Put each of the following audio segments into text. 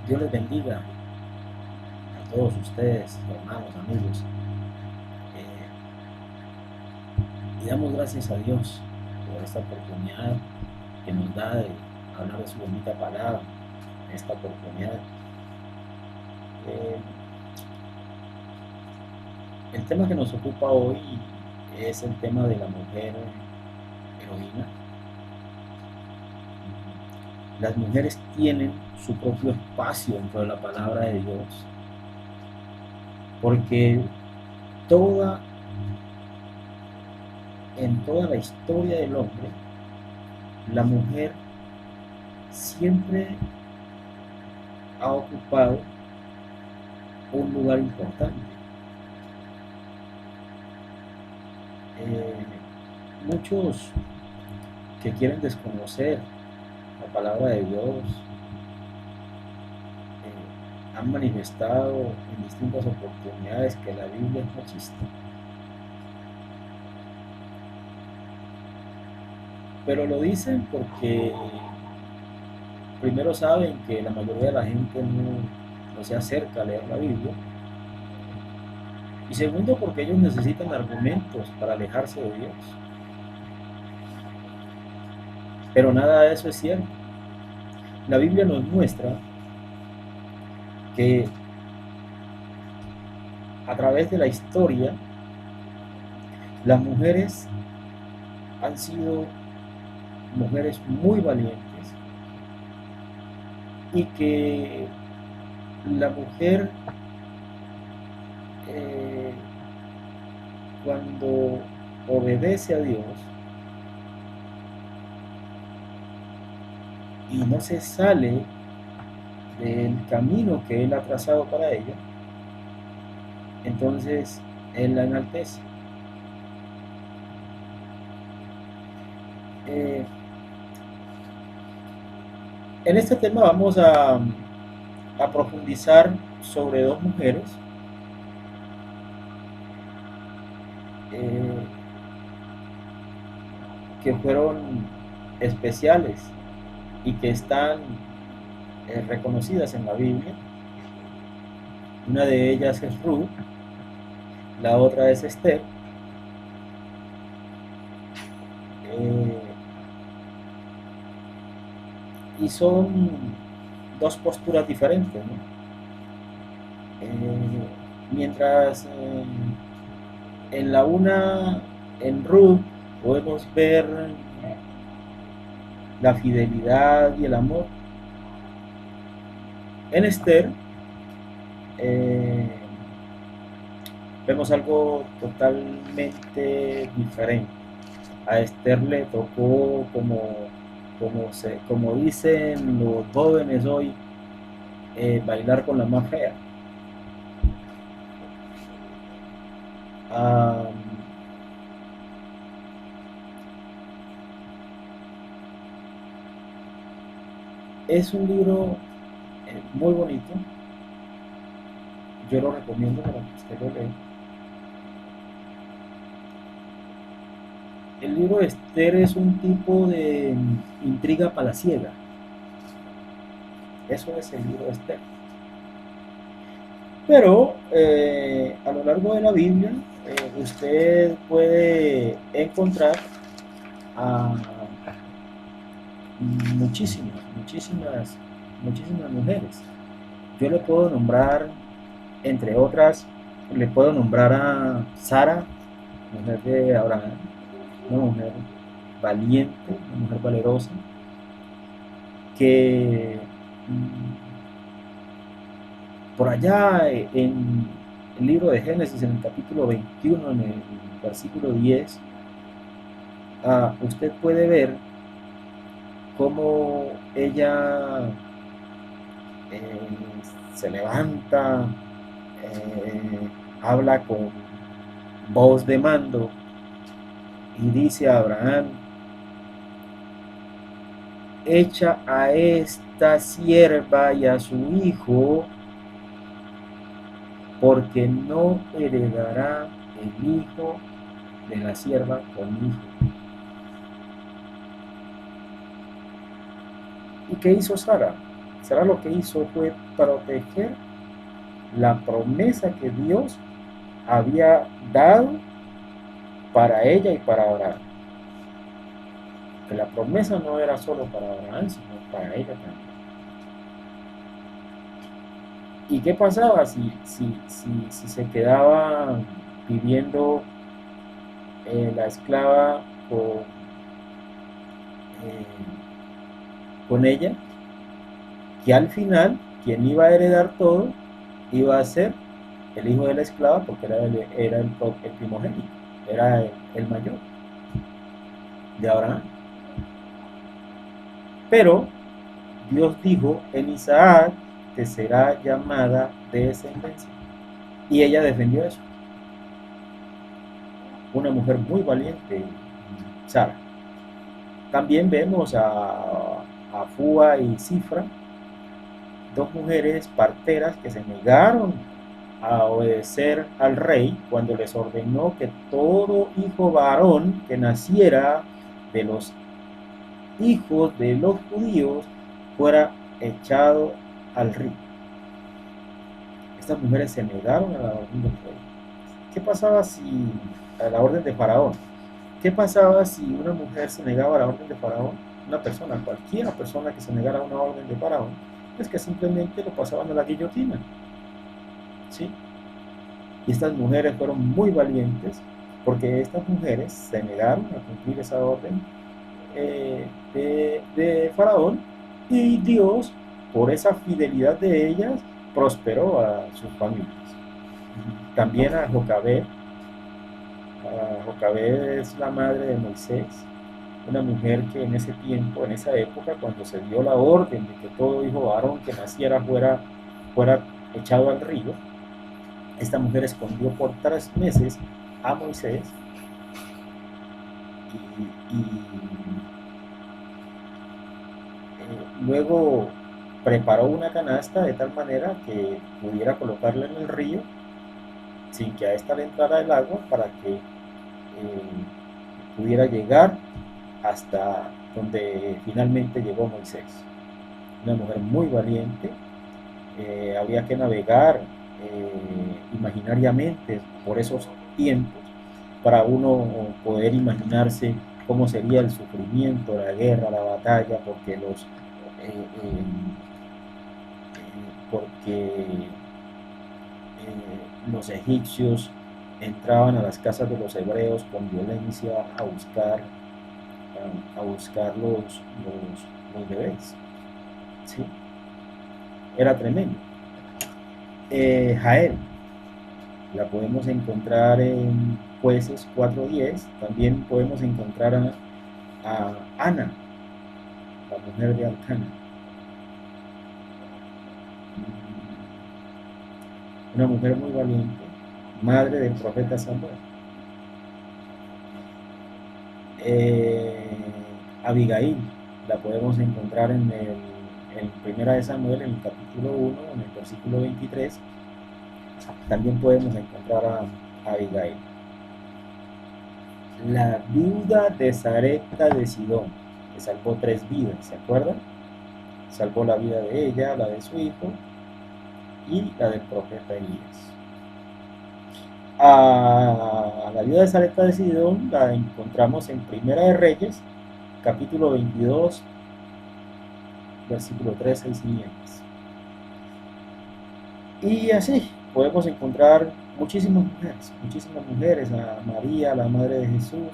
Dios les bendiga a todos ustedes, hermanos, amigos. Y damos gracias a Dios por esta oportunidad que nos da de hablar de su bonita palabra, esta oportunidad. Eh, el tema que nos ocupa hoy es el tema de la mujer heroína. Las mujeres tienen su propio espacio dentro de la palabra de Dios, porque toda, en toda la historia del hombre, la mujer siempre ha ocupado un lugar importante. Eh, Muchos que quieren desconocer la palabra de Dios han manifestado en distintas oportunidades que la Biblia es machista. Pero lo dicen porque primero saben que la mayoría de la gente no se acerca a leer la Biblia. Y segundo porque ellos necesitan argumentos para alejarse de Dios. Pero nada de eso es cierto. La Biblia nos muestra que a través de la historia las mujeres han sido mujeres muy valientes y que la mujer eh, cuando obedece a Dios y no se sale del camino que Él ha trazado para ella, entonces Él la enaltece. Eh, en este tema vamos a profundizar sobre dos mujeres eh, que fueron especiales y que están reconocidas en la Biblia. Una de ellas es Ruth, la otra es Esther. Eh, y son dos posturas diferentes, ¿no? Mientras en la una, en Ruth, podemos ver la fidelidad y el amor. En Esther eh, vemos algo totalmente diferente. A Esther le tocó, como dicen los jóvenes hoy, bailar con la más fea. Um, es un libro muy bonito, yo lo recomiendo para que usted lo lea. El libro de Esther es un tipo de intriga palaciega, eso es el libro de Esther. Pero a lo largo de la Biblia usted puede encontrar a muchísimas mujeres. Yo le puedo nombrar, entre otras, le puedo nombrar a Sara, mujer de Abraham, una mujer valiente, una mujer valerosa, que por allá en el libro de Génesis, en el capítulo 21, en el versículo 10, usted puede ver cómo ella se levanta, habla con voz de mando y dice a Abraham: echa a esta sierva y a su hijo, porque no heredará el hijo de la sierva con hijo. ¿Y qué hizo Sara? Sara lo que hizo fue proteger la promesa que Dios había dado para ella y para Abraham. Que la promesa no era solo para Abraham, sino para ella también. ¿Y qué pasaba si se quedaba viviendo la esclava eh, con ella? Que al final, quien iba a heredar todo, iba a ser el hijo de la esclava, porque era el primogénito, era el mayor de Abraham. Pero Dios dijo, en Isaac te será llamada descendencia. Y ella defendió eso. Una mujer muy valiente, Sara. También vemos a Fua y Cifra, dos mujeres parteras que se negaron a obedecer al rey cuando les ordenó que todo hijo varón que naciera de los hijos de los judíos fuera echado al río. Estas mujeres se negaron a la orden del rey. ¿Qué pasaba si a la orden de Faraón? ¿Qué pasaba si una mujer se negaba a la orden de Faraón? Una persona, cualquier persona que se negara a una orden de Faraón, es que simplemente lo pasaban a la guillotina. ¿Sí? Y estas mujeres fueron muy valientes porque estas mujeres se negaron a cumplir esa orden de Faraón, y Dios, por esa fidelidad de ellas, prosperó a sus familias. También a Jocabed es la madre de Moisés, una mujer que en ese tiempo, en esa época, cuando se dio la orden de que todo hijo varón que naciera fuera echado al río, esta mujer escondió por 3 meses a Moisés y luego preparó una canasta de tal manera que pudiera colocarla en el río sin que a esta le entrara el agua, para que pudiera llegar hasta donde finalmente llegó Moisés. Una mujer muy valiente. Había que navegar imaginariamente por esos tiempos para uno poder imaginarse cómo sería el sufrimiento, la guerra, la batalla, porque los egipcios entraban a las casas de los hebreos con violencia a buscar los bebés. ¿Sí? Era tremendo. Jael la podemos encontrar en Jueces 4:10. También podemos encontrar a Ana, la mujer de Alcana, una mujer muy valiente, madre del profeta Samuel. Abigail la podemos encontrar en Primera de Samuel, en el capítulo 1, en el versículo 23. También podemos encontrar a Abigail. La viuda de Sarepta de Sidón, que salvó 3 vidas, ¿se acuerdan? Salvó la vida de ella, la de su hijo y la del profeta Elías. A la viuda de Sarepta de Sidón la encontramos en Primera de Reyes, capítulo 22, versículo 13 y siguientes. Y así podemos encontrar muchísimas mujeres, a María, la madre de Jesús,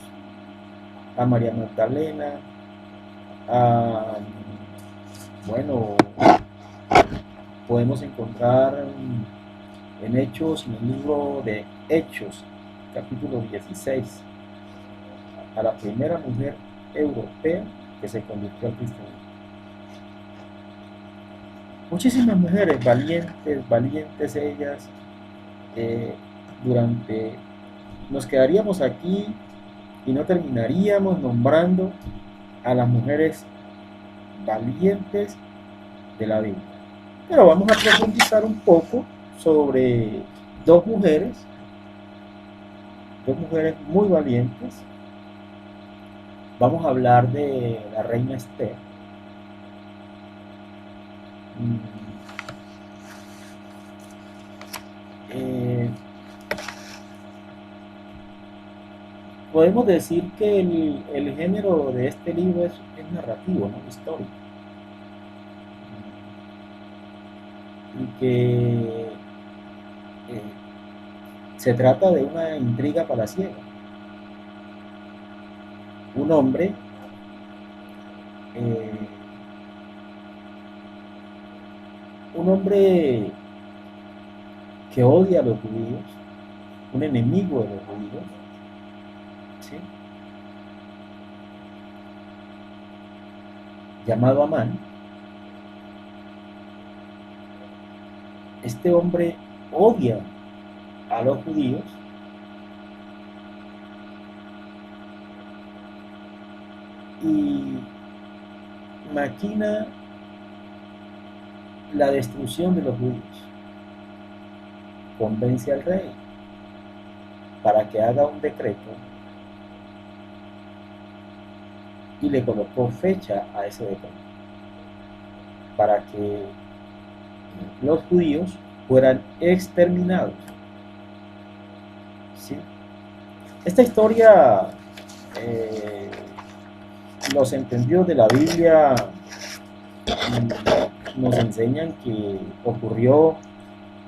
a María Magdalena, bueno, podemos encontrar en Hechos, en el libro de Hechos, capítulo 16, a la primera mujer europea que se convirtió al cristianismo. Muchísimas mujeres valientes ellas. Durante Nos quedaríamos aquí y no terminaríamos nombrando a las mujeres valientes de la Biblia. Pero vamos a profundizar un poco sobre dos mujeres muy valientes. Vamos a hablar de la reina Esther. mm, eh, podemos decir que el género de este libro es narrativo, ¿no? Histórico. Y que se trata de una intriga palaciega. Un hombre eh, un hombre que odia a los judíos, un enemigo de los judíos, ¿sí? Llamado Amán. Este hombre odia a los judíos y maquina la destrucción de los judíos. Convence al rey para que haga un decreto y le colocó fecha a ese decreto para que los judíos fueran exterminados. ¿Sí? Esta historia, eh, los entendidos de la Biblia nos enseñan que ocurrió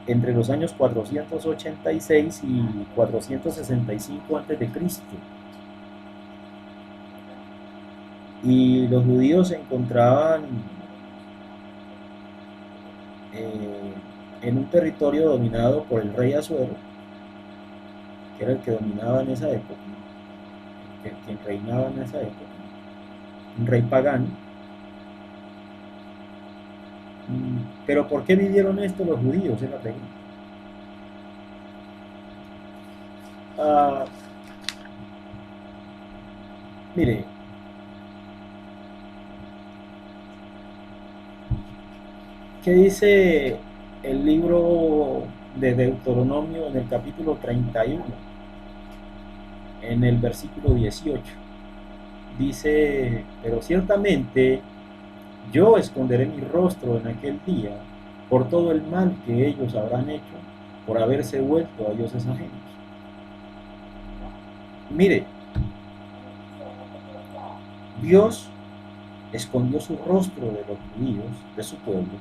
entre los años 486 y 465 a.C. Y los judíos se encontraban eh, en un territorio dominado por el rey Asuero, que era el que dominaba en esa época, quien reinaba en esa época, un rey pagano. Pero ¿por qué vivieron esto los judíos? Es la pregunta. Ah, mire, ¿qué dice el libro de Deuteronomio en el capítulo 31, en el versículo 18? Dice, pero ciertamente yo esconderé mi rostro en aquel día por todo el mal que ellos habrán hecho, por haberse vuelto a dioses ajenos. Mire, Dios escondió su rostro de los judíos, de su pueblo,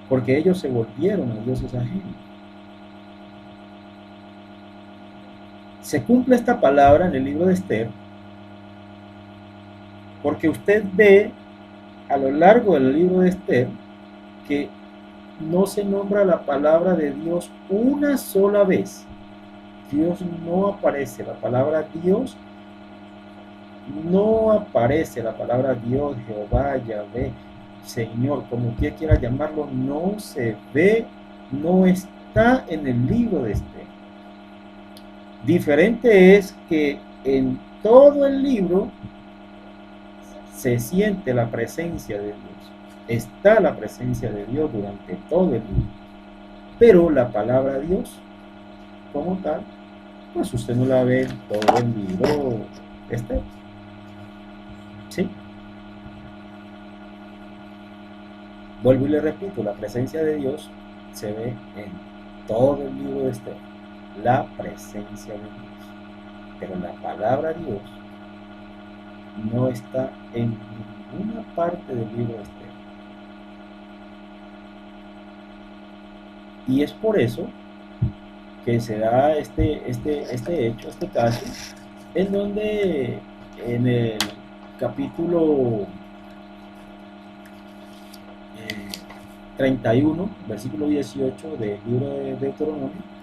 porque ellos se volvieron a dioses ajenos. Se cumple esta palabra en el libro de Esther, porque usted ve a lo largo del libro de Esther que no se nombra la palabra de Dios una sola vez. Dios no aparece, la palabra Dios no aparece, la palabra Dios, Jehová, Yahvé, Señor, como usted quiera llamarlo, no se ve, no está en el libro de Esther. Diferente es que en todo el libro se siente la presencia de Dios. Está la presencia de Dios durante todo el libro. Pero la palabra Dios, como tal, pues usted no la ve en todo el libro este. ¿Sí? Vuelvo y le repito, la presencia de Dios se ve en todo el libro de Esther. La presencia de Dios. Pero la palabra Dios no está en ninguna parte del libro de Esther. Y es por eso que se da este hecho, este caso, en donde en el capítulo 31, versículo 18 del libro de Deuteronomio,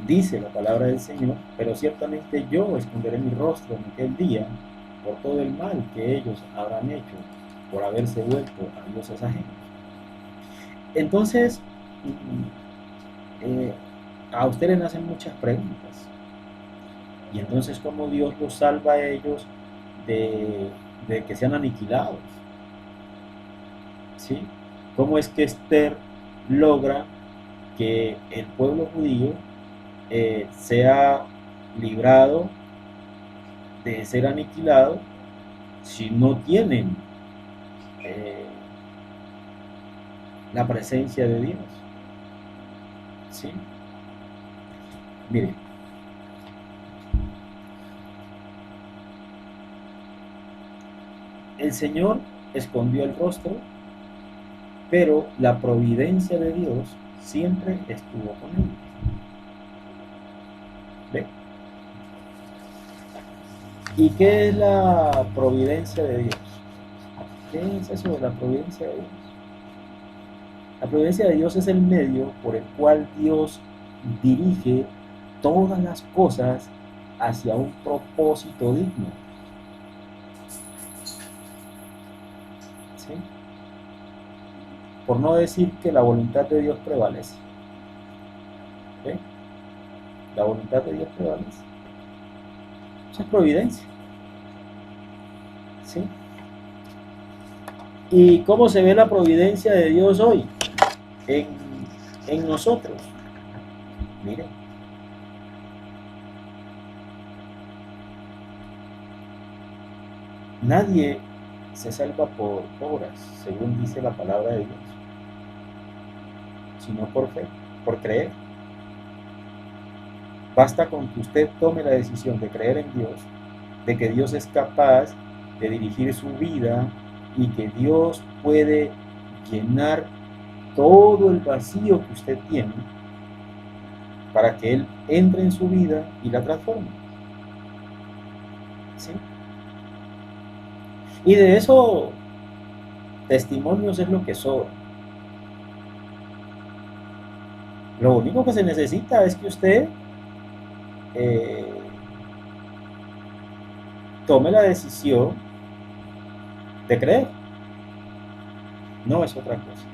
dice la palabra del Señor, pero ciertamente yo esconderé mi rostro en aquel día por todo el mal que ellos habrán hecho por haberse vuelto a dioses ajenos. Entonces, eh, a usted le nacen muchas preguntas. Y entonces, ¿cómo Dios los salva a ellos de que sean aniquilados? ¿Sí? ¿Cómo es que Esther logra que el pueblo judío sea librado de ser aniquilado si no tienen la presencia de Dios. ¿Sí? Mire, el Señor escondió el rostro, pero la providencia de Dios siempre estuvo con ellos. ¿Ve? ¿Y qué es la providencia de Dios? ¿Qué es eso de la providencia de Dios? La providencia de Dios es el medio por el cual Dios dirige todas las cosas hacia un propósito digno. ¿Sí? Por no decir que la voluntad de Dios prevalece. ¿Sí? La voluntad de Dios prevalece. Eso es providencia. ¿Sí? ¿Y cómo se ve la providencia de Dios hoy? En, en nosotros. Miren. Nadie se salva por obras, según dice la palabra de Dios, sino por fe, por creer. Basta con que usted tome la decisión de creer en Dios, de que Dios es capaz de dirigir su vida y que Dios puede llenar todo el vacío que usted tiene para que Él entre en su vida y la transforme. ¿Sí? Y de eso testimonios es lo que sobra. Lo único que se necesita es que usted eh, tome la decisión de creer. No es otra cosa.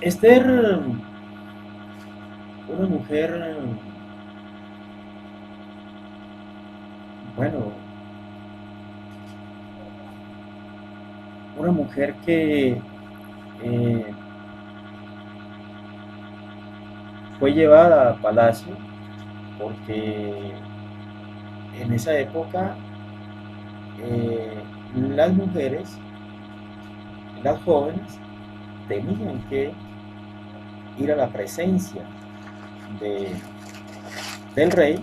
Esther, una mujer, bueno, una mujer que eh, fue llevada a palacio porque en esa época las mujeres, las jóvenes, tenían que ir a la presencia de, del rey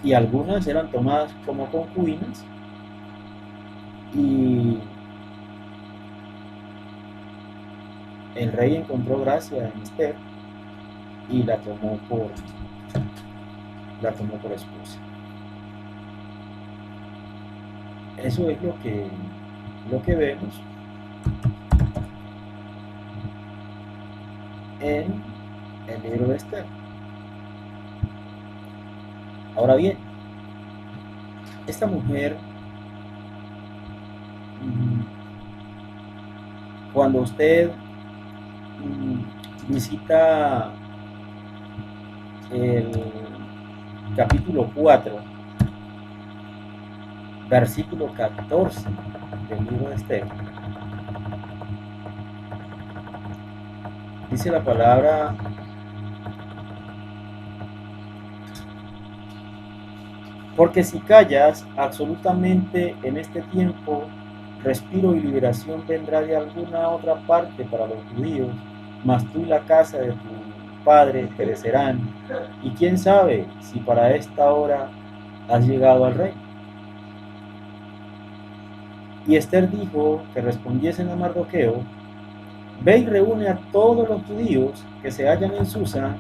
y algunas eran tomadas como concubinas y el rey encontró gracia en Esther y la tomó por esposa. Eso es lo que vemos en el libro de Esther. Ahora bien, esta mujer, cuando usted visita el capítulo 4, versículo 14 del libro de Esther, dice la palabra: porque si callas absolutamente en este tiempo, respiro y liberación vendrá de alguna otra parte para los judíos, mas tú y la casa de tu padre perecerán, y quién sabe si para esta hora has llegado al rey. Y Esther dijo que respondiesen a Mardoqueo: ve y reúne a todos los judíos que se hallan en Susa,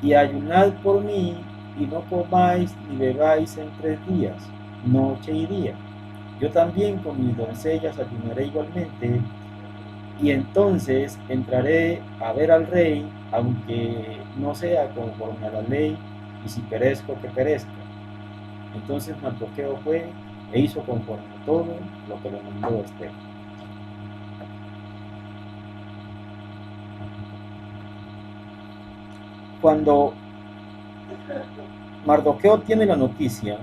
y ayunad por mí, y no comáis ni bebáis en 3 días, noche y día. Yo también con mis doncellas ayunaré igualmente, y entonces entraré a ver al rey, aunque no sea conforme a la ley, y si perezco, que perezca. Entonces Mardoqueo fue e hizo conforme a todo lo que le mandó Esther. Cuando Mardoqueo tiene la noticia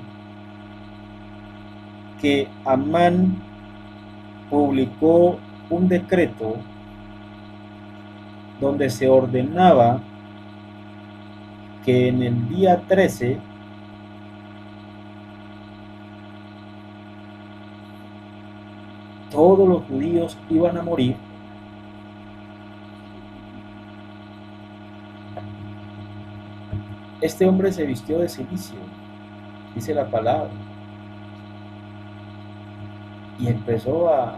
que Amán publicó un decreto donde se ordenaba que en el día 13 todos los judíos iban a morir, este hombre se vistió de cilicio, dice la palabra, y empezó a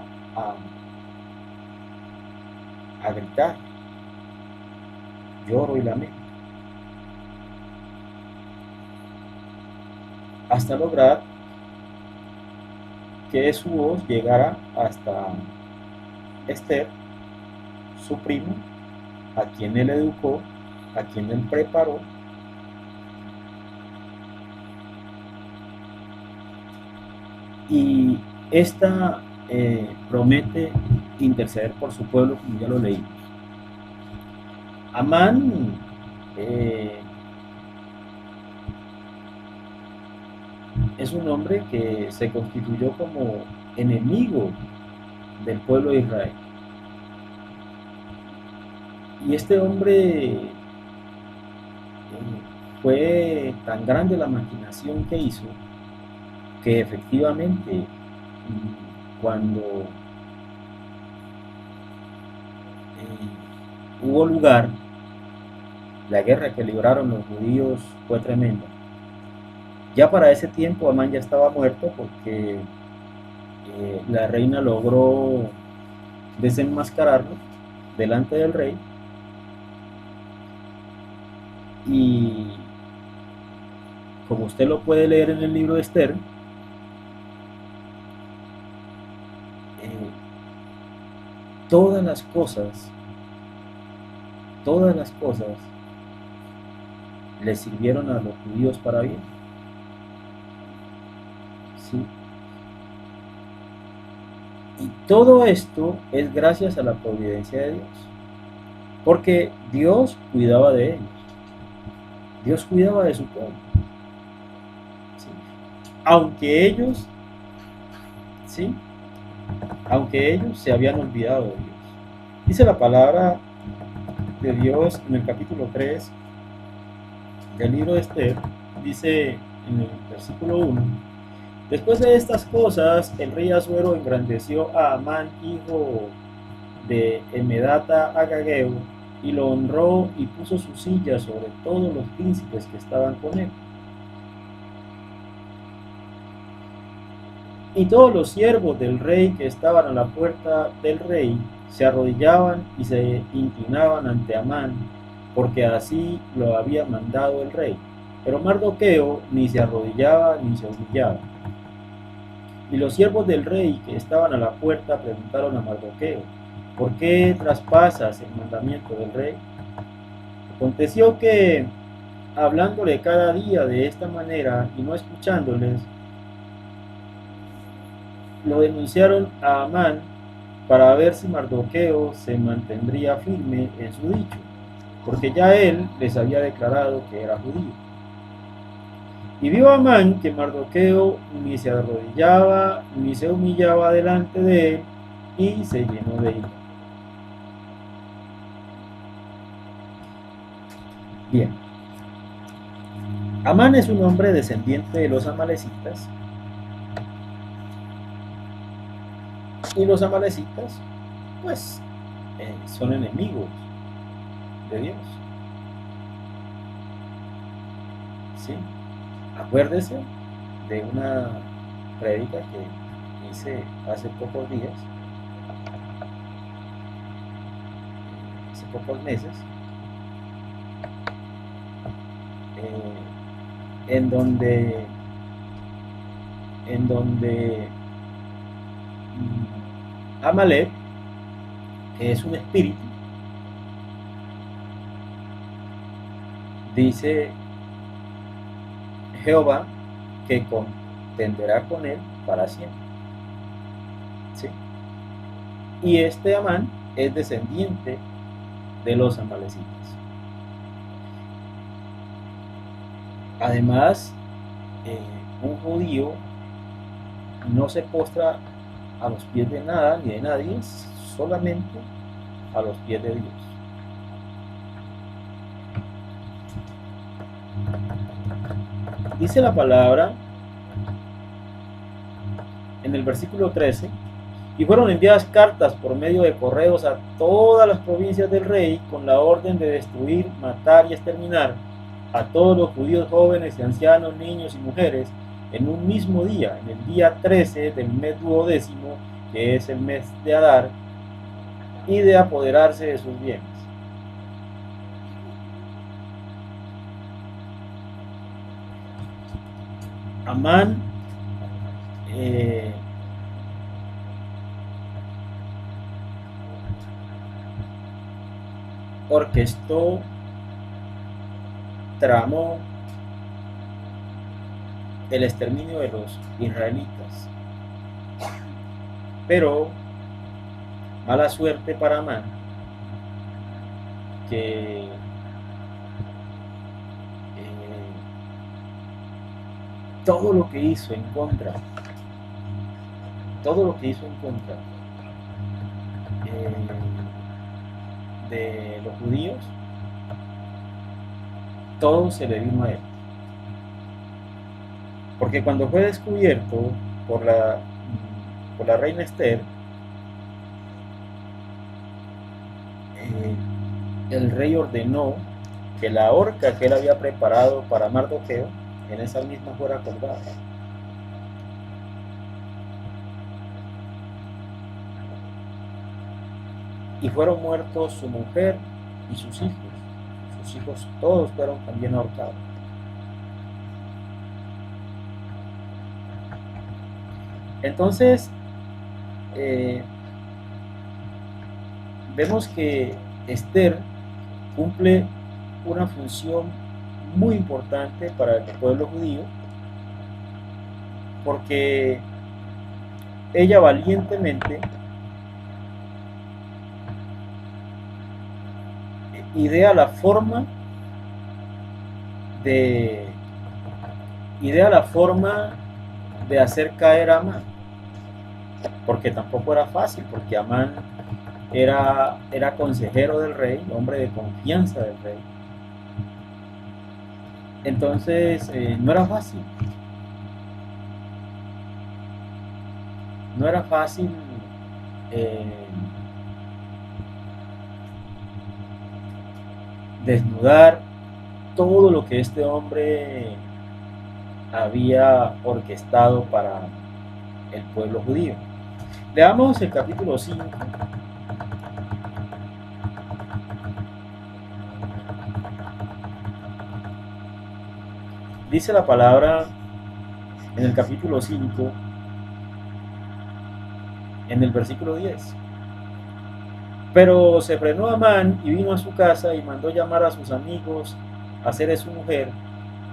gritar, lloro y lamento, hasta lograr que su voz llegara hasta Esther, su primo, a quien él educó, a quien él preparó, y esta promete interceder por su pueblo, como ya lo leímos. Amán es un hombre que se constituyó como enemigo del pueblo de Israel. Y este hombre fue tan grande la maquinación que hizo que efectivamente cuando hubo lugar, la guerra que libraron los judíos fue tremenda. Ya para ese tiempo Amán ya estaba muerto porque la reina logró desenmascararlo delante del rey y como usted lo puede leer en el libro de Esther, todas las cosas le sirvieron a los judíos para bien. ¿Sí? Y todo esto es gracias a la providencia de Dios, porque Dios cuidaba de ellos, Dios cuidaba de su pueblo, ¿sí? Aunque ellos se habían olvidado de Dios. Dice la palabra de Dios en el capítulo 3 del libro de Esther, dice en el versículo 1: después de estas cosas, el rey Asuero engrandeció a Amán, hijo de Emedata Agageo, y lo honró y puso su silla sobre todos los príncipes que estaban con él. Y todos los siervos del rey que estaban a la puerta del rey se arrodillaban y se inclinaban ante Amán, porque así lo había mandado el rey. Pero Mardoqueo ni se arrodillaba ni se humillaba. Y los siervos del rey que estaban a la puerta preguntaron a Mardoqueo: ¿por qué traspasas el mandamiento del rey? Aconteció que, hablándole cada día de esta manera y no escuchándoles, lo denunciaron a Amán para ver si Mardoqueo se mantendría firme en su dicho, porque ya él les había declarado que era judío. Y vio Amán que Mardoqueo ni se arrodillaba ni se humillaba delante de él, y se llenó de ira. Bien, Amán es un hombre descendiente de los amalecitas, y los amalecitas pues son enemigos de Dios. ¿Sí? Acuérdese de una prédica que hice hace pocos días, hace pocos meses, en donde Amalek, que es un espíritu, dice Jehová que contenderá con él para siempre. ¿Sí? Y este Amán es descendiente de los amalecitas. Además, un judío no se postra a los pies de nada ni de nadie, solamente a los pies de Dios. Dice la palabra en el versículo 13 Y fueron enviadas cartas por medio de correos a todas las provincias del rey con la orden de destruir, matar y exterminar a todos los judíos jóvenes y ancianos, niños y mujeres en un mismo día, en el día 13 del mes duodécimo, que es el mes de Adar, y de apoderarse de sus bienes. Amán orquestó, tramó el exterminio de los israelitas. Pero mala suerte para Amán, que todo lo que hizo en contra, todo lo que hizo en contra de los judíos, todo se le vino a él. Porque cuando fue descubierto por la reina Esther, el rey ordenó que la horca que él había preparado para Mardoqueo en esa misma fuera colgada. Y fueron muertos su mujer y sus hijos. Sus hijos todos fueron también ahorcados. Entonces, vemos que Esther cumple una función muy importante para el pueblo judío, porque ella valientemente idea la forma de hacer caer a Amán, porque tampoco era fácil, porque Amán era consejero del rey, hombre de confianza del rey. Entonces no era fácil. No era fácil desnudar todo lo que este hombre había orquestado para el pueblo judío. Leamos el capítulo 5. Dice la palabra en el capítulo 5, en el versículo 10. Pero se frenó Amán y vino a su casa y mandó llamar a sus amigos, a Zeres su mujer,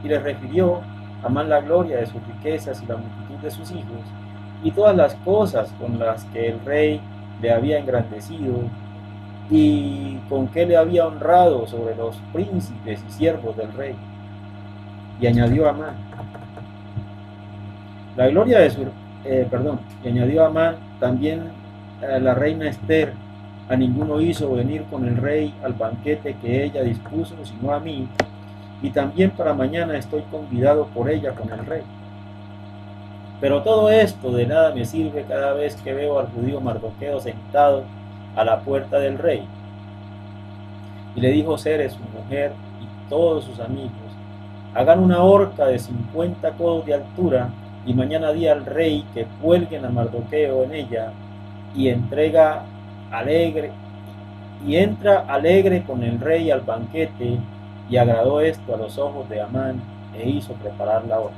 y les refirió a Amán la gloria de sus riquezas y la multitud de sus hijos, y todas las cosas con las que el rey le había engrandecido, y con que le había honrado sobre los príncipes y siervos del rey. Y añadió Amán, la gloria de su, y añadió Amán también a la reina Esther, a ninguno hizo venir con el rey al banquete que ella dispuso, sino a mí, y también para mañana estoy convidado por ella con el rey. Pero todo esto de nada me sirve cada vez que veo al judío Mardoqueo sentado a la puerta del rey. Y le dijo Zeres, su mujer, y todos sus amigos, hagan una horca de 50 codos de altura, y mañana di al rey que cuelguen a Mardoqueo en ella, y entra alegre con el rey al banquete, y agradó esto a los ojos de Amán, e hizo preparar la horca.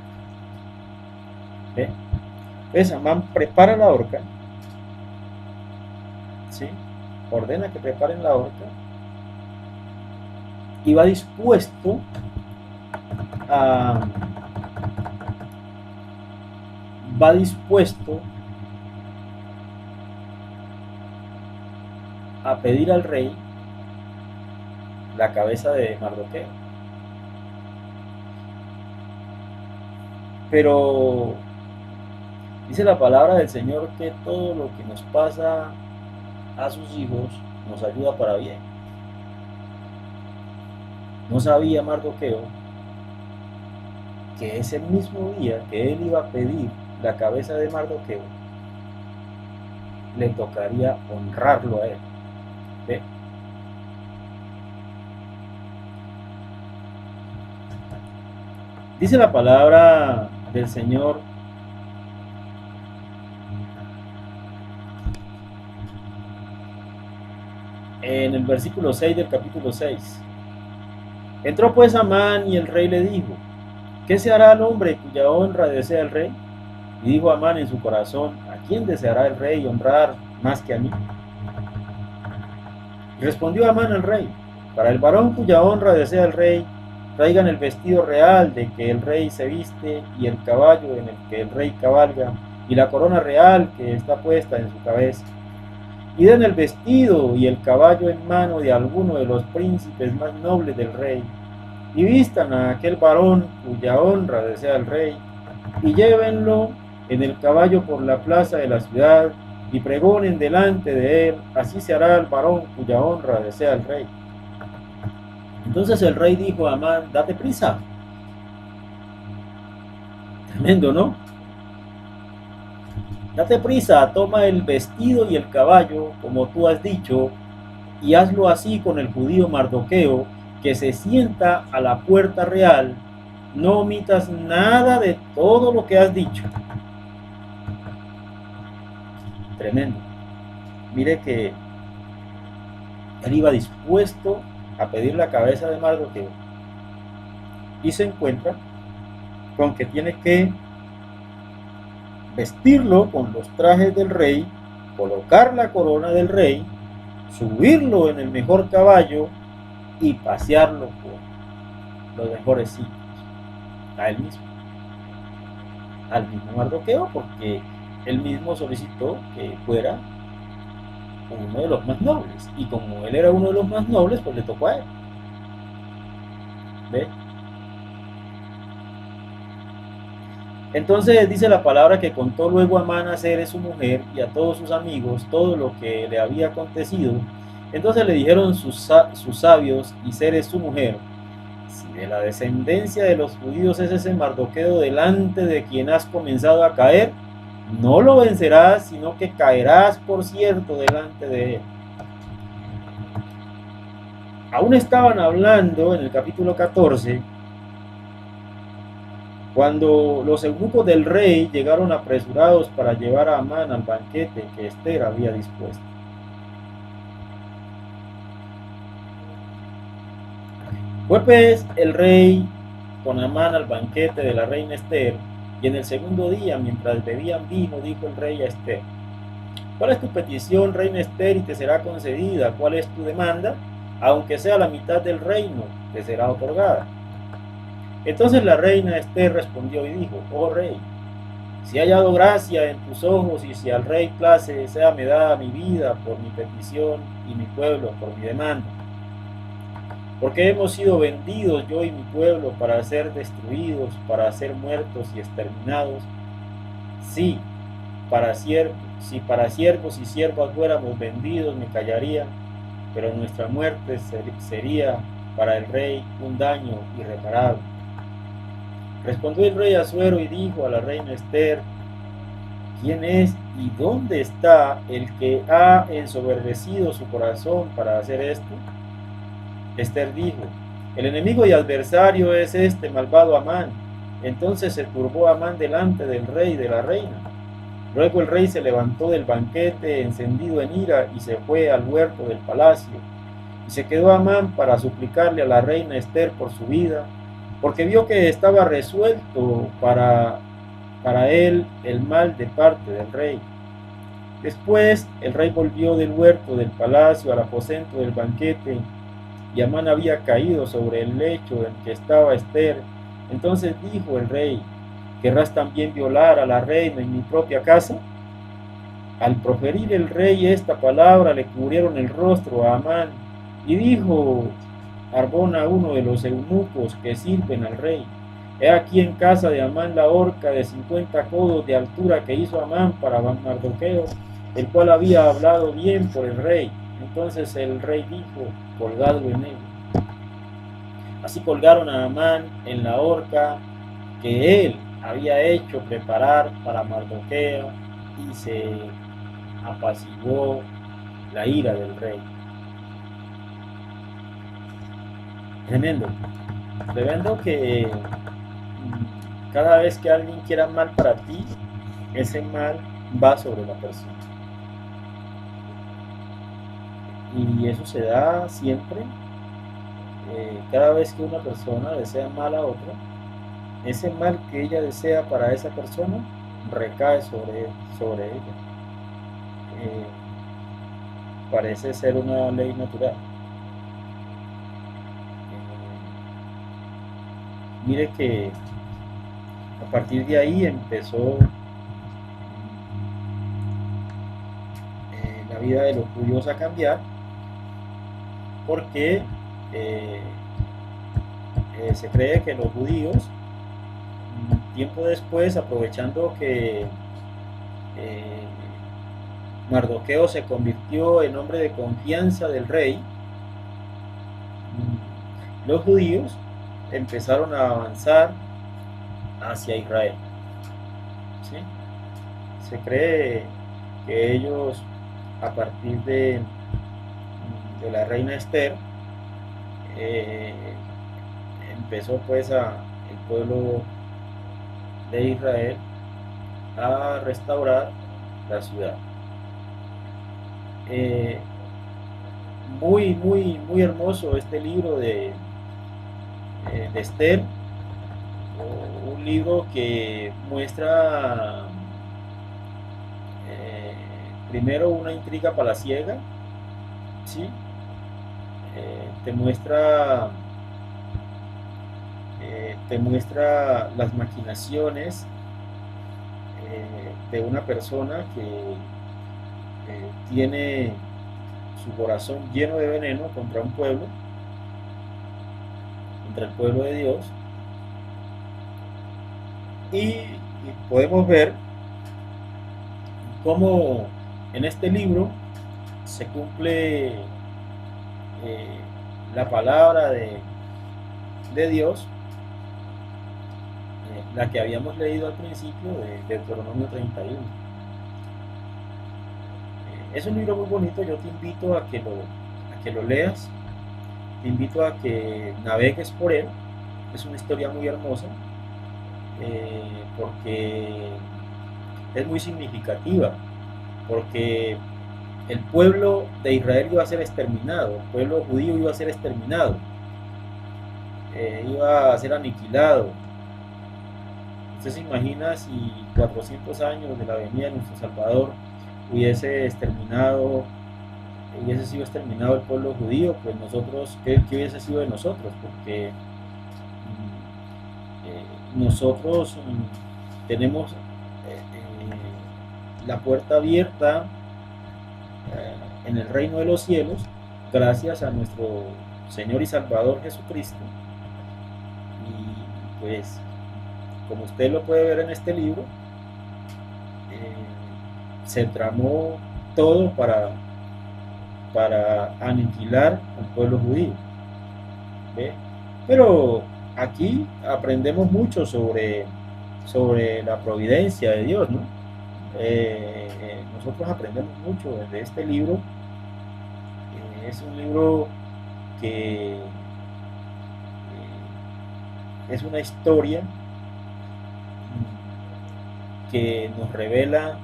¿Ve? Entonces Amán prepara la horca, ¿sí? Ordena que preparen la horca, y va dispuesto a pedir al rey la cabeza de Mardoqueo. Pero dice la palabra del Señor que todo lo que nos pasa a sus hijos nos ayuda para bien. No sabía Mardoqueo que ese mismo día que él iba a pedir la cabeza de Mardoqueo, le tocaría honrarlo a él. ¿Ve? Dice la palabra del Señor en el versículo 6 del capítulo 6. Entró pues Amán y el rey le dijo: ¿qué se hará al hombre cuya honra desea el rey? Y dijo Amán en su corazón: ¿a quién deseará el rey honrar más que a mí? Y respondió Amán al rey: para el varón cuya honra desea el rey, traigan el vestido real de que el rey se viste, y el caballo en el que el rey cabalga, y la corona real que está puesta en su cabeza. Y den el vestido y el caballo en mano de alguno de los príncipes más nobles del rey, y vistan a aquel varón cuya honra desea el rey, y llévenlo en el caballo por la plaza de la ciudad, y pregonen delante de él: así se hará al varón cuya honra desea el rey. Entonces el rey dijo a Amán: date prisa. Tremendo, ¿no? Date prisa, toma el vestido y el caballo, como tú has dicho, y hazlo así con el judío Mardoqueo, que se sienta a la puerta real. No omitas nada de todo lo que has dicho. Tremendo. Mire que él iba dispuesto a pedir la cabeza de Mardoqueo, y se encuentra con que tiene que vestirlo con los trajes del rey, colocar la corona del rey, subirlo en el mejor caballo y pasearlo por los mejores sitios, a él mismo, al mismo Mardoqueo, porque él mismo solicitó que fuera uno de los más nobles, y como él era uno de los más nobles, pues le tocó a él. ¿Ve? Entonces dice la palabra que contó luego Amán a Zeres su mujer y a todos sus amigos todo lo que le había acontecido. Entonces le dijeron sus sabios y Zeres su mujer: si de la descendencia de los judíos es ese Mardoqueo delante de quien has comenzado a caer, no lo vencerás, sino que caerás por cierto delante de él. Aún estaban hablando en el capítulo 14 cuando los eunucos del rey llegaron apresurados para llevar a Amán al banquete que Ester había dispuesto. Fue pues el rey con Amán al banquete de la reina Ester, y en el segundo día, mientras bebían vino, dijo el rey a Ester: ¿cuál es tu petición, reina Ester, y te será concedida? ¿Cuál es tu demanda? Aunque sea la mitad del reino, te será otorgada. Entonces la reina Ester respondió y dijo: oh rey, si he hallado gracia en tus ojos, y si al rey place, séame dada mi vida por mi petición, y mi pueblo por mi demanda. Porque hemos sido vendidos yo y mi pueblo para ser destruidos, para ser muertos y exterminados. Sí, si para siervos y siervas fuéramos vendidos, me callaría, pero nuestra muerte sería para el rey un daño irreparable. Respondió el rey Asuero y dijo a la reina Ester: ¿quién es y dónde está el que ha ensoberbecido su corazón para hacer esto? Ester dijo: el enemigo y adversario es este malvado Amán. Entonces se turbó Amán delante del rey y de la reina. Luego el rey se levantó del banquete encendido en ira y se fue al huerto del palacio. Y se quedó Amán para suplicarle a la reina Ester por su vida, porque vio que estaba resuelto para él el mal de parte del rey. Después el rey volvió del huerto del palacio al aposento del banquete, y Amán había caído sobre el lecho en que estaba Ester. Entonces dijo el rey: ¿querrás también violar a la reina en mi propia casa? Al proferir el rey esta palabra, le cubrieron el rostro a Amán, y dijo Arbona, uno de los eunucos que sirven al rey: he aquí en casa de Amán la horca de 50 codos de altura que hizo Amán para Mardoqueo, el cual había hablado bien por el rey. Entonces el rey dijo: colgadlo en él. Así colgaron a Amán en la horca que él había hecho preparar para Mardoqueo, y se apaciguó la ira del rey. Tremendo, tremendo que cada vez que alguien quiera mal para ti, ese mal va sobre la persona. Y eso se da siempre, cada vez que una persona desea mal a otra, ese mal que ella desea para esa persona recae sobre ella. Eh, Parece ser una ley natural. Mire que a partir de ahí empezó la vida de los judíos a cambiar, porque eh, se cree que los judíos, tiempo después, aprovechando que Mardoqueo se convirtió en hombre de confianza del rey, los judíos empezaron a avanzar hacia Israel. ¿Sí? Se cree que ellos, a partir de la reina Esther, eh, empezó pues el pueblo de Israel a restaurar la ciudad. Eh, muy hermoso este libro de Esther, un libro que muestra primero una intriga palaciega, ¿sí? Te muestra las maquinaciones de una persona que tiene su corazón lleno de veneno contra un pueblo, contra el pueblo de Dios, y podemos ver cómo en este libro se cumple la palabra de Dios, la que habíamos leído al principio de Deuteronomio 31. Es un libro muy bonito, yo te invito a que lo leas, te invito a que navegues por él, es una historia muy hermosa, porque es muy significativa, porque el pueblo de Israel iba a ser exterminado, el pueblo judío iba a ser exterminado, iba a ser aniquilado. ¿Usted se imagina si 400 años de la venida de nuestro Salvador hubiese sido exterminado el pueblo judío? Pues nosotros, ¿qué hubiese sido de nosotros? Porque nosotros tenemos la puerta abierta en el reino de los cielos gracias a nuestro Señor y Salvador Jesucristo. Y pues, como usted lo puede ver en este libro, se tramó todo para aniquilar al pueblo judío. ¿Ve? Pero aquí aprendemos mucho sobre la providencia de Dios, ¿no? Nosotros aprendemos mucho de este libro. Es un libro que es una historia que nos revela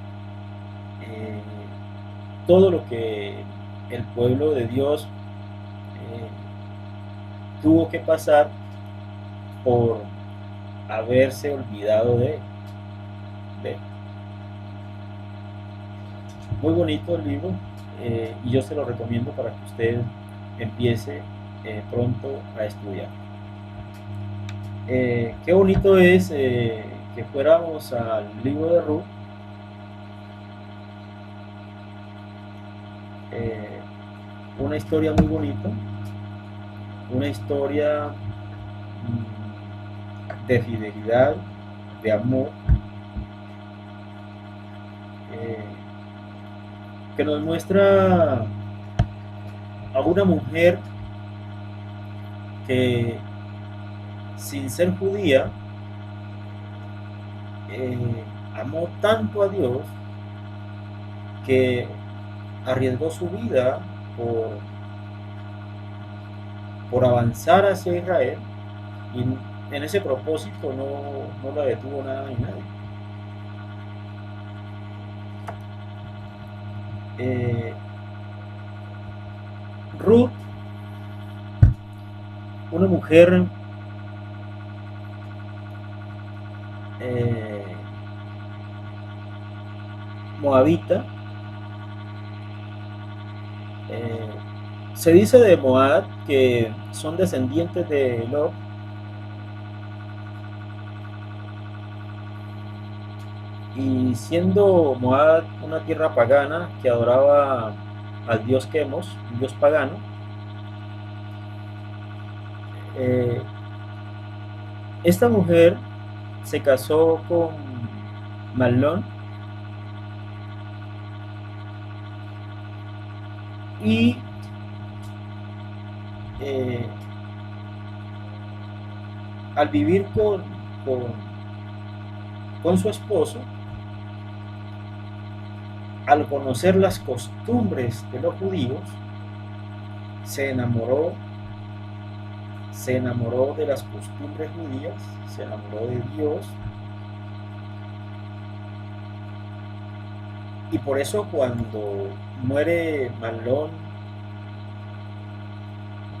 todo lo que el pueblo de Dios tuvo que pasar por haberse olvidado de él. Muy bonito el libro, y yo se lo recomiendo para que usted empiece pronto a estudiar. Qué bonito es que fuéramos al libro de Ruth. Una historia muy bonita, una historia de fidelidad, de amor, que nos muestra a una mujer que, sin ser judía, amó tanto a Dios que arriesgó su vida por avanzar hacia Israel, y en ese propósito no la detuvo nada ni nadie. Ruth, una mujer eh, moabita, eh, se dice de Moab que son descendientes de Lot, y siendo Moab una tierra pagana que adoraba al dios Quemos, un dios pagano, eh, esta mujer se casó con Mahlón, y eh, al vivir con, con su esposo, al conocer las costumbres de los judíos, se enamoró, se enamoró de las costumbres judías, se enamoró de Dios, y por eso cuando muere Mahlón,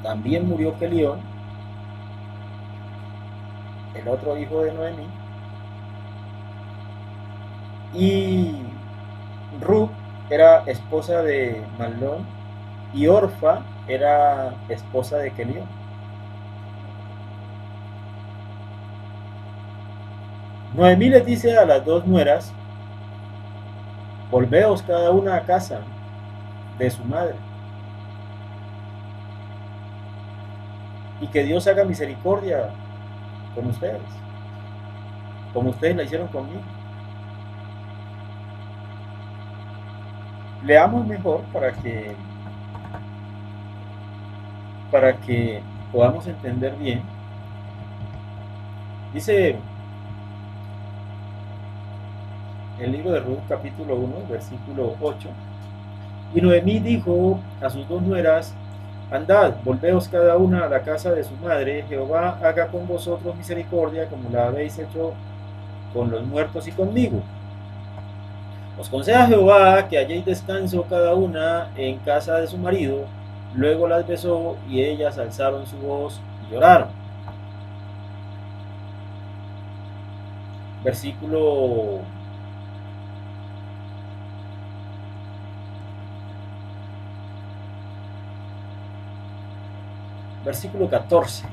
también murió Kelión, el otro hijo de Noemí, y Ruth era esposa de Mahlón, y Orfa era esposa de Kelión. Noemí les dice a las dos nueras: volveos cada una a casa de su madre, y que Dios haga misericordia con ustedes, como ustedes la hicieron conmigo. Leamos mejor para que podamos entender bien. Dice el libro de Ruth, capítulo 1, versículo 8: y Noemí dijo a sus dos nueras: andad, volveos cada una a la casa de su madre, Jehová haga con vosotros misericordia como la habéis hecho con los muertos y conmigo. Os conceda Jehová que halléis descanso cada una en casa de su marido. Luego las besó, y ellas alzaron su voz y lloraron. Versículo versículo 14.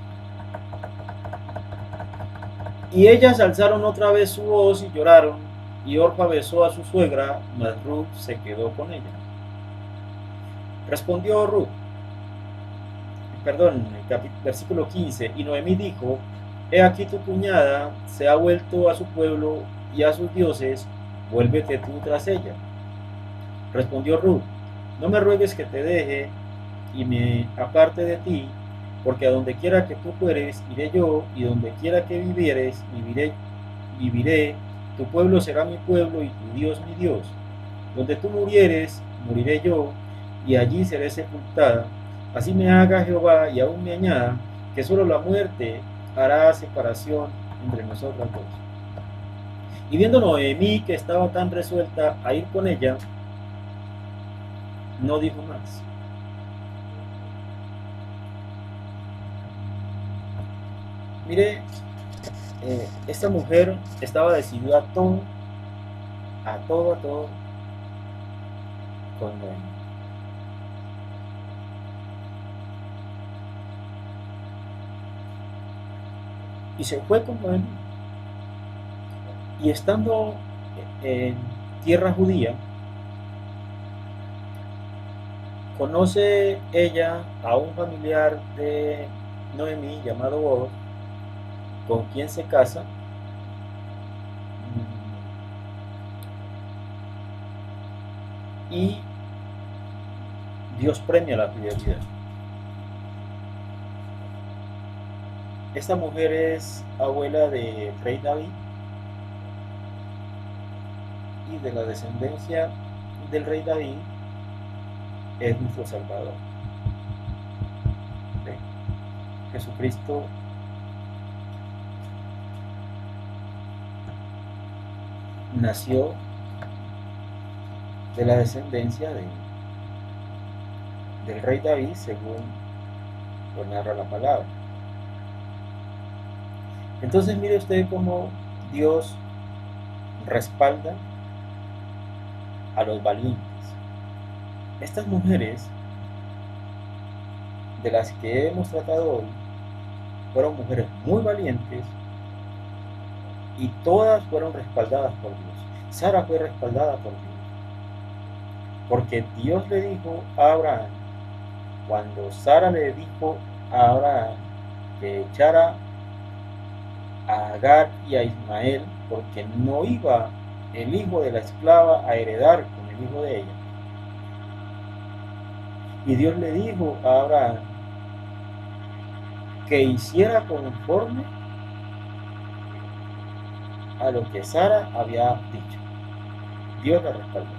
Y ellas alzaron otra vez su voz y lloraron, y Orfa besó a su suegra, mas Ruth se quedó con ella. Respondió Ruth, versículo 15: y Noemí dijo: he aquí tu cuñada se ha vuelto a su pueblo y a sus dioses, vuélvete tú tras ella. Respondió Ruth: no me ruegues que te deje y me aparte de ti, porque a donde quiera que tú fueres, iré yo, y donde quiera que vivieres, viviré, tu pueblo será mi pueblo y tu Dios mi Dios. Donde tú murieres, moriré yo, y allí seré sepultada. Así me haga Jehová y aún me añada, que solo la muerte hará separación entre nosotros dos. Y viendo Noemí que estaba tan resuelta a ir con ella, no dijo más. Mire, esta mujer estaba decidida a todo, a todo con Noemí. Y se fue con Noemí. Y estando en tierra judía, conoce ella a un familiar de Noemí llamado Boaz, con quien se casa, y Dios premia la fidelidad. Esta mujer es abuela del rey David y de la descendencia del rey David es nuestro Salvador. ¿Sí? Jesucristo nació de la descendencia del rey David, según lo narra la palabra. Entonces mire usted cómo Dios respalda a los valientes. Estas mujeres de las que hemos tratado hoy fueron mujeres muy valientes y todas fueron respaldadas por Dios. Sara fue respaldada por Dios, porque Dios le dijo a Abraham, cuando Sara le dijo a Abraham que echara a Agar y a Ismael, porque no iba el hijo de la esclava a heredar con el hijo de ella. Y Dios le dijo a Abraham que hiciera conforme a lo que Sara había dicho. Dios la respaldó.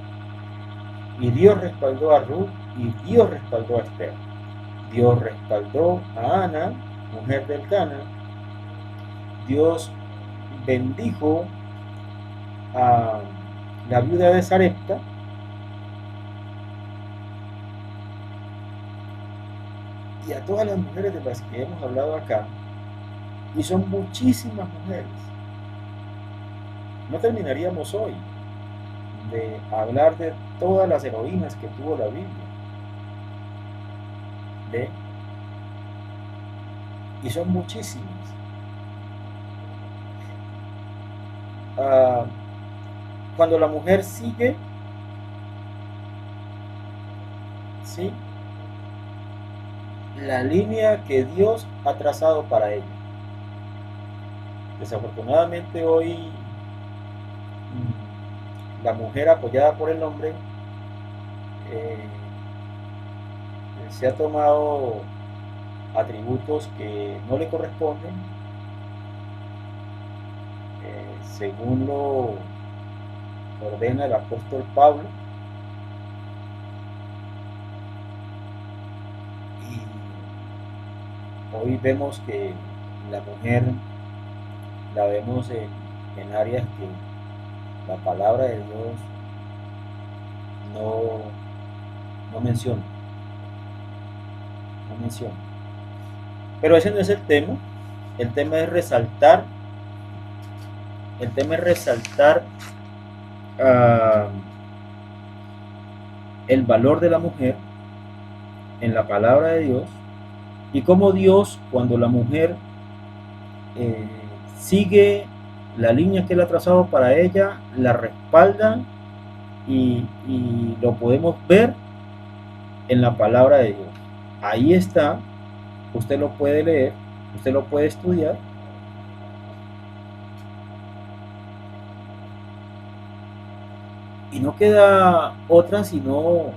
Y Dios respaldó a Ruth y Dios respaldó a Esther. Dios respaldó a Ana, mujer del Cana. Dios bendijo a la viuda de Sarepta. Y a todas las mujeres de las que hemos hablado acá, y son muchísimas mujeres. No terminaríamos hoy de hablar de todas las heroínas que tuvo la Biblia. ¿Ve? Y son muchísimas. Cuando la mujer sigue, ¿sí?, la línea que Dios ha trazado para ella. Desafortunadamente hoy la mujer apoyada por el hombre se ha tomado atributos que no le corresponden, según lo ordena el apóstol Pablo, y hoy vemos que la mujer la vemos en áreas que la palabra de Dios no menciona. Pero ese no es el tema. El tema es resaltar el valor de la mujer en la palabra de Dios, y cómo Dios, cuando la mujer sigue la línea que él ha trazado para ella, la respalda, y lo podemos ver en la palabra de Dios. Ahí está, usted lo puede leer, usted lo puede estudiar. Y no queda otra sino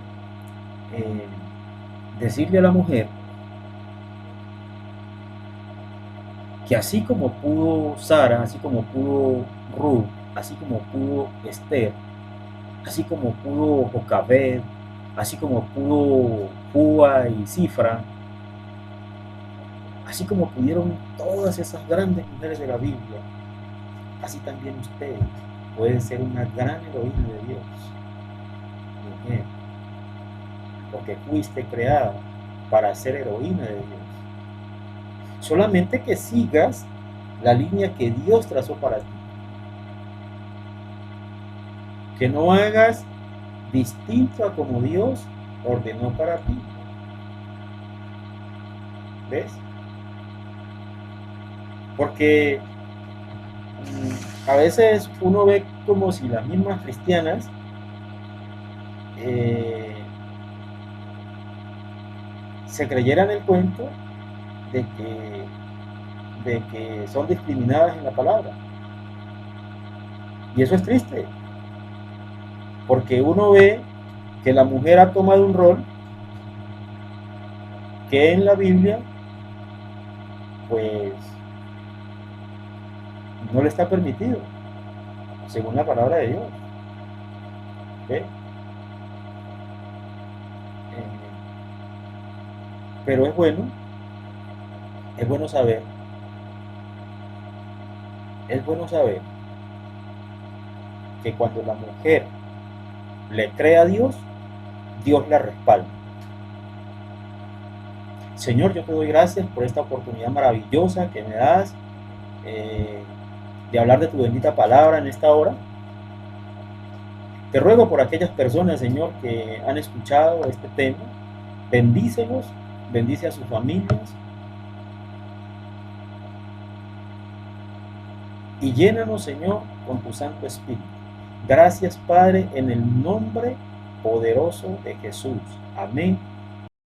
decirle a la mujer que así como pudo Sara, así como pudo Ruth, así como pudo Esther, así como pudo Jocabed, así como pudo Púa y Cifra, así como pudieron todas esas grandes mujeres de la Biblia, así también usted puede ser una gran heroína de Dios, mujer, porque fuiste creada para ser heroína de Dios. Solamente que sigas la línea que Dios trazó para ti. Que no hagas distinto a como Dios ordenó para ti. ¿Ves? Porque a veces uno ve como si las mismas cristianas se creyeran el cuento de que son discriminadas en la palabra. Y eso es triste, porque uno ve que la mujer ha tomado un rol que en la Biblia pues no le está permitido, según la palabra de Dios. ¿Okay? Pero es bueno saber, es bueno saber que cuando la mujer le cree a Dios, Dios la respalda. Señor, yo te doy gracias por esta oportunidad maravillosa que me das eh, de hablar de tu bendita palabra en esta hora. Te ruego por aquellas personas, Señor, que han escuchado este tema. Bendícelos, bendice a sus familias y llénanos, Señor, con tu Santo Espíritu. Gracias, Padre, en el nombre poderoso de Jesús. Amén